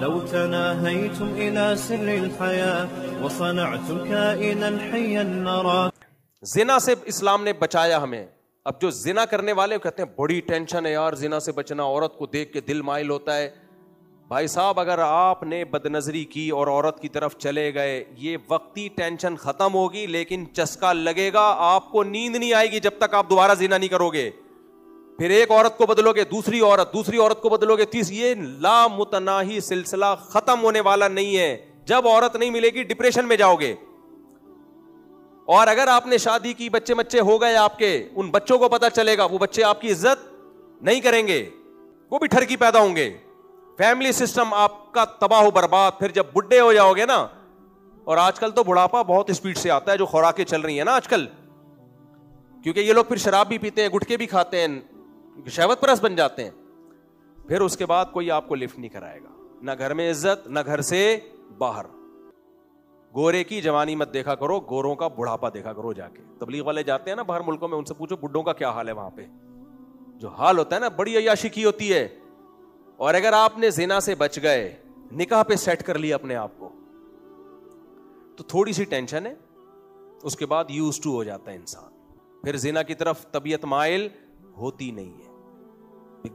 لو تناهيتم إلى سر الحياة وصنعتم كائنا حيا نرى. زنا سے اسلام نے بچایا ہمیں. اب جو زنا کرنے والے کہتے ہیں بڑی ٹینشن ہے یار زنا سے بچنا, عورت کو دیکھ کے دل مائل ہوتا ہے. بھائی صاحب اگر آپ نے بدنظری کی اور عورت کی طرف چلے گئے, یہ وقتی ٹینشن ختم ہوگی لیکن چسکا لگے گا, آپ کو نیند نہیں آئے گی جب تک آپ دوبارہ زنا نہیں کرو گے. پھر ایک عورت کو بدلو گے, دوسری عورت کو بدلو گے, یہ لامتناہی سلسلہ ختم ہونے والا نہیں ہے. جب عورت نہیں ملے گی ڈپریشن میں جاؤ گے. اور اگر آپ نے شادی کی, بچے ہو گئے آپ کے, ان بچوں کو پتا چلے گا, وہ بچے آپ کی عزت نہیں کریں گے, وہ بھی ٹھرکی پیدا ہوں گے. فیملی سسٹم آپ کا تباہ و برباد. پھر جب بڈھے ہو جاؤ گے نا, اور آج کل تو بڑھاپا بہت اسپیڈ سے آتا ہے, جو خوراکیں چل رہی ہیں نا آج کل, کیونکہ یہ لوگ پھر شراب بھی پیتے ہیں, گٹکے بھی کھاتے ہیں, شہوت پرست بن جاتے ہیں. پھر اس کے بعد کوئی آپ کو لفٹ نہیں کرائے گا, نہ گھر میں عزت, نہ گھر سے باہر. گورے کی جوانی مت دیکھا کرو, گوروں کا بڑھاپا دیکھا کرو. جا کے تبلیغ والے جاتے ہیں نا باہر ملکوں میں, ان سے پوچھو بڈھوں کا کیا حال ہے وہاں پہ. جو حال ہوتا ہے نا, بڑی عیاشی کی ہوتی ہے. اور اگر آپ نے زنا سے بچ گئے, نکاح پہ سیٹ کر لیا اپنے آپ کو, تو تھوڑی سی ٹینشن ہے, اس کے بعد یوز ٹو ہو جاتا ہے انسان. پھر زنا کی طرف طبیعت مائل ہوتی نہیں ہے,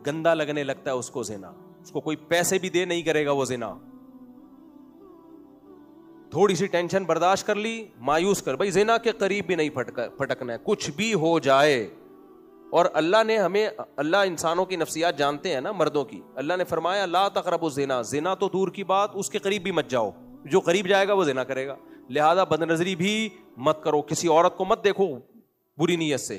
گندا لگنے لگتا ہے اس کو زنا. اس کو کوئی پیسے بھی دے نہیں کرے گا وہ زنا. تھوڑی سی ٹینشن برداشت کر لی, مایوس کر, بھائی زنا کے قریب بھی نہیں پھٹکنا ہے, کچھ بھی ہو جائے. اور اللہ نے ہمیں, اللہ انسانوں کی نفسیات جانتے ہیں نا, مردوں کی. اللہ نے فرمایا لا تقربوا الزنا, زنا تو دور کی بات, اس کے قریب بھی مت جاؤ. جو قریب جائے گا وہ زنا کرے گا. لہذا بدنظری بھی مت کرو, کسی عورت کو مت دیکھو بری نیت سے.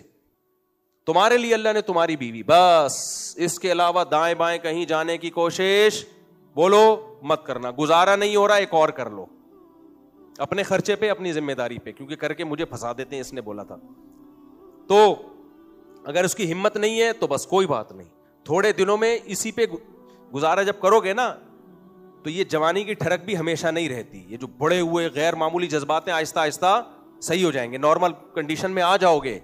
تمہارے لیے اللہ نے تمہاری بیوی, بس اس کے علاوہ دائیں بائیں کہیں جانے کی کوشش بولو مت کرنا. گزارا نہیں ہو رہا, ایک اور کر لو اپنے خرچے پہ, اپنی ذمہ داری پہ, کیونکہ کر کے مجھے پھنسا دیتے ہیں, اس نے بولا تھا. تو اگر اس کی ہمت نہیں ہے تو بس کوئی بات نہیں, تھوڑے دنوں میں اسی پہ گزارا جب کرو گے نا, تو یہ جوانی کی ٹھڑک بھی ہمیشہ نہیں رہتی. یہ جو بڑے ہوئے غیر معمولی جذبات ہیں آہستہ آہستہ صحیح ہو جائیں گے, نارمل کنڈیشن میں آ جاؤ گے.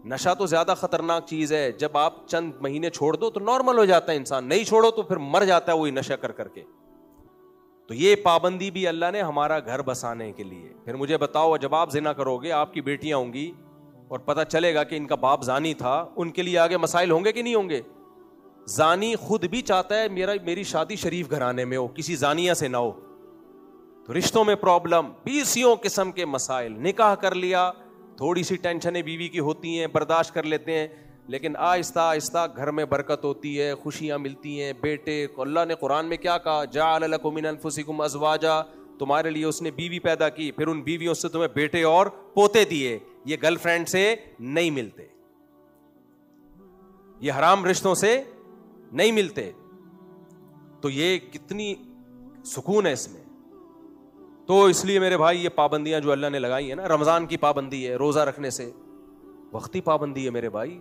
نشہ تو زیادہ خطرناک چیز ہے, جب آپ چند مہینے چھوڑ دو تو نارمل ہو جاتا ہے انسان, نہیں چھوڑو تو پھر مر جاتا ہے وہی نشہ کر کر کے. تو یہ پابندی بھی اللہ نے ہمارا گھر بسانے کے لیے. پھر مجھے بتاؤ, جب آپ زنا کرو گے, آپ کی بیٹیاں ہوں گی اور پتہ چلے گا کہ ان کا باپ زانی تھا, ان کے لیے آگے مسائل ہوں گے کہ نہیں ہوں گے؟ زانی خود بھی چاہتا ہے میری شادی شریف گھرانے میں ہو, کسی زانیہ سے نہ ہو. تو رشتوں میں پرابلم, 20 قسم کے مسائل. نکاح کر لیا, تھوڑی سی ٹینشنیں بیوی کی ہوتی ہیں, برداشت کر لیتے ہیں, لیکن آہستہ آہستہ گھر میں برکت ہوتی ہے, خوشیاں ملتی ہیں. بیٹے کو اللہ نے قرآن میں کیا کہا, جعل لکم من انفسکم ازواجا, تمہارے لیے اس نے بیوی پیدا کی, پھر ان بیویوں سے تمہیں بیٹے اور پوتے دیے. یہ گرل فرینڈ سے نہیں ملتے, یہ حرام رشتوں سے نہیں ملتے. تو یہ کتنی سکون ہے اس میں. تو اس لیے میرے بھائی یہ پابندیاں جو اللہ نے لگائی ہیں نا, رمضان کی پابندی ہے روزہ رکھنے سے, وقتی پابندی ہے میرے بھائی.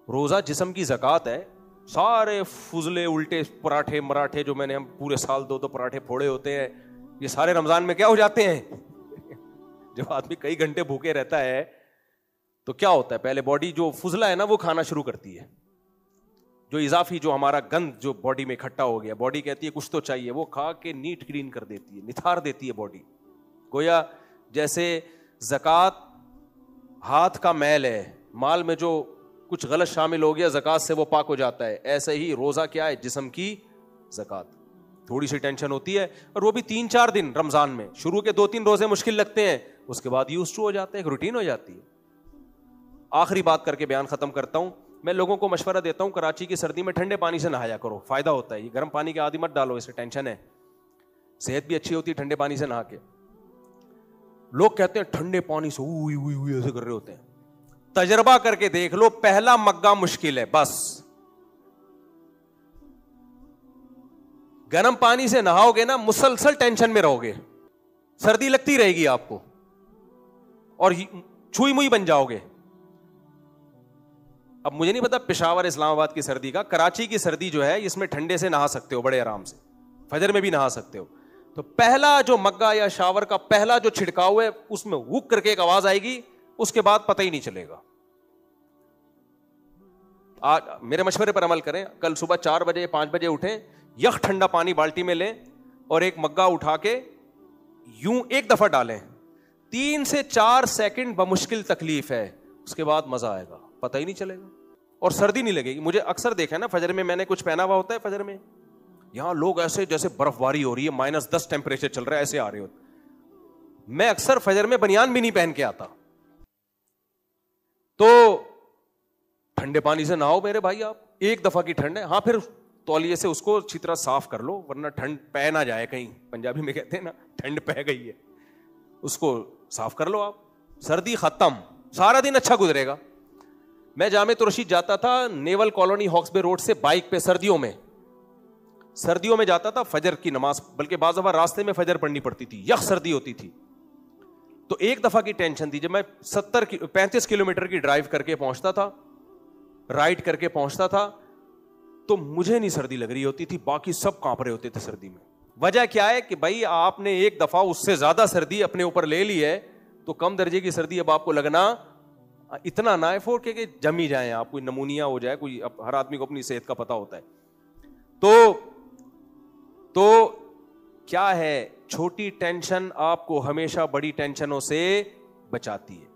روزہ جسم کی زکوٰۃ ہے. سارے فضلے الٹے پراٹھے مراٹھے جو میں نے ہم پورے سال 2 پراٹھے پھوڑے ہوتے ہیں, یہ سارے رمضان میں کیا ہو جاتے ہیں. جب آدمی کئی گھنٹے بھوکے رہتا ہے تو کیا ہوتا ہے, پہلے باڈی جو فضلہ ہے نا وہ کھانا شروع کرتی ہے. جو اضافی جو ہمارا گند جو باڈی میں اکٹھا ہو گیا, باڈی کہتی ہے کچھ تو چاہیے, وہ کھا کے نیٹ کلین کر دیتی ہے, نتھار دیتی ہے باڈی. گویا جیسے زکوٰۃ ہاتھ کا میل ہے, مال میں جو کچھ غلط شامل ہو گیا زکوٰۃ سے وہ پاک ہو جاتا ہے, ایسے ہی روزہ کیا ہے, جسم کی زکوٰۃ. تھوڑی سی ٹینشن ہوتی ہے, اور وہ بھی 3-4 دن رمضان میں. شروع کے 2-3 روزے مشکل لگتے ہیں, اس کے بعد یوز ٹو ہو جاتے ہیں, ایک روٹین ہو جاتی ہے. آخری بات کر کے بیان ختم کرتا ہوں. میں لوگوں کو مشورہ دیتا ہوں, کراچی کی سردی میں ٹھنڈے پانی سے نہایا کرو, فائدہ ہوتا ہے. یہ گرم پانی کے عادی مت ڈالو, اس سے ٹینشن ہے. صحت بھی اچھی ہوتی ہے ٹھنڈے پانی سے نہا کے. لوگ کہتے ہیں ٹھنڈے پانی سے اوئی ایسے کر رہے ہوتے ہیں. تجربہ کر کے دیکھ لو, پہلا مگا مشکل ہے بس. گرم پانی سے نہاؤ گے نا, مسلسل ٹینشن میں رہو گے, سردی لگتی رہے گی آپ کو, اور چھوئی موئی بن جاؤ گے. اب مجھے نہیں پتا پشاور اسلام آباد کی سردی کا, کراچی کی سردی جو ہے اس میں ٹھنڈے سے نہا سکتے ہو بڑے آرام سے, فجر میں بھی نہا سکتے ہو. تو پہلا جو مگا یا شاور کا پہلا جو چھڑکاؤ ہے, اس میں وک کر کے ایک آواز آئے گی, اس کے بعد پتہ ہی نہیں چلے گا. آج میرے مشورے پر عمل کریں, کل صبح 4 بجے 5 بجے اٹھیں, یخ ٹھنڈا پانی بالٹی میں لیں اور ایک مگا اٹھا کے یوں ایک دفعہ ڈالیں, 3 سے 4 سیکنڈ بمشکل تکلیف ہے, اس کے بعد مزہ آئے گا, پتہ ہی نہیں چلے گا اور سردی نہیں لگے گی. مجھے اکثر دیکھا نا فجر میں نے کچھ پہنا ہوا ہوتا ہے فجر میں, یہاں لوگ ایسے جیسے برف باری ہو رہی ہے, -10 ٹیمپریچر چل رہا ہے, ایسے آ رہے ہوتے. میں اکثر فجر میں بنیان بھی نہیں پہن کے آتا. تو ٹھنڈے پانی سے نہاؤ میرے بھائی, آپ ایک دفعہ کی ٹھنڈ ہے. ہاں پھر تولیے سے اس کو اچھی طرح صاف کر لو, ورنہ ٹھنڈ پہ نہ جائے کہیں, پنجابی میں کہتے ہیں نا ٹھنڈ پہ گئی ہے, اس کو صاف کر لو آپ. سردی ختم, سارا دن اچھا گزرے گا. میں جامع رشید جاتا تھا نیول کالونی ہاکس بے روڈ سے بائک پہ, سردیوں میں جاتا تھا فجر کی نماز, بلکہ بعض دفعہ راستے میں فجر پڑھنی پڑتی تھی, یخ سردی ہوتی تھی. تو ایک دفعہ کی ٹینشن تھی, جب میں 35 کلومیٹر کی ڈرائیو کر کے پہنچتا تھا, رائڈ کر کے پہنچتا تھا, تو مجھے نہیں سردی لگ رہی ہوتی تھی, باقی سب کانپ رہے ہوتے تھے سردی میں. وجہ کیا ہے کہ بھائی آپ نے ایک دفعہ اس سے زیادہ سردی اپنے اوپر لے لی ہے, تو کم درجے کی سردی اب آپ کو لگنا اتنا نہ ہے کہ جم ہی جائیں آپ, کوئی نمونیا ہو جائے, کوئی ہر آدمی کو اپنی صحت کا پتہ ہوتا ہے. تو کیا ہے, چھوٹی ٹینشن آپ کو ہمیشہ بڑی ٹینشنوں سے بچاتی ہے.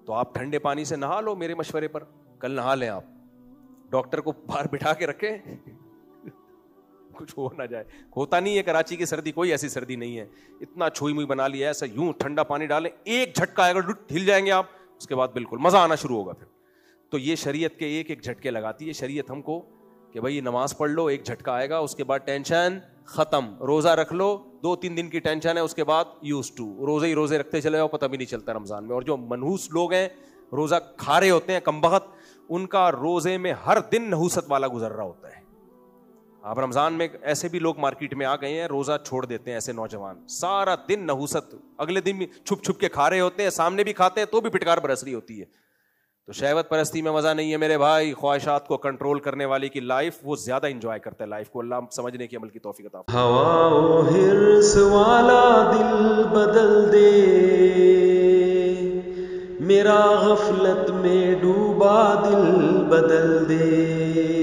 تو آپ ٹھنڈے پانی سے نہا لو میرے مشورے پر, کل نہا لیں آپ, ڈاکٹر کو باہر بٹھا کے رکھیں, کچھ ہو نہ جائے. ہوتا نہیں ہے کراچی کی سردی کوئی ایسی سردی نہیں ہے, اتنا چھوئی موئی بنا لیا ایسا, یوں ٹھنڈا پانی ڈالیں, ایک جھٹکا آئے گا ہل جائیں گے آپ, اس کے بعد بالکل مزہ آنا شروع ہوگا پھر. تو یہ شریعت کے ایک جھٹکے لگاتی ہے شریعت ہم کو کہ بھائی نماز پڑھ لو, ایک جھٹکا آئے گا, اس کے بعد ٹینشن ختم. روزہ رکھ لو, 2-3 دن کی ٹینشن ہے, اس کے بعد یوز ٹو, روزے ہی روزے رکھتے چلے جاؤ, پتہ بھی نہیں چلتا رمضان میں. اور جو منحوس لوگ ہیں روزہ کھا رہے ہوتے ہیں کمبخت, ان کا روزے میں ہر دن نحوست والا گزر رہا ہوتا ہے. آپ رمضان میں ایسے بھی لوگ مارکیٹ میں آ گئے ہیں, روزہ چھوڑ دیتے ہیں ایسے نوجوان, سارا دن نحوست, اگلے دن بھی چھپ چھپ کے کھا رہے ہوتے ہیں, سامنے بھی کھاتے ہیں تو بھی پٹکار برس رہی ہوتی ہے. تو شہوت پرستی میں مزہ نہیں ہے میرے بھائی. خواہشات کو کنٹرول کرنے والی کی لائف, وہ زیادہ انجوائے کرتا ہے لائف کو. اللہ سمجھنے کی عمل کی توفیق عطا فرمائے. ہوا و حرص والا دل بدل دے, میرا غفلت میں ڈوبا دل بدل دے.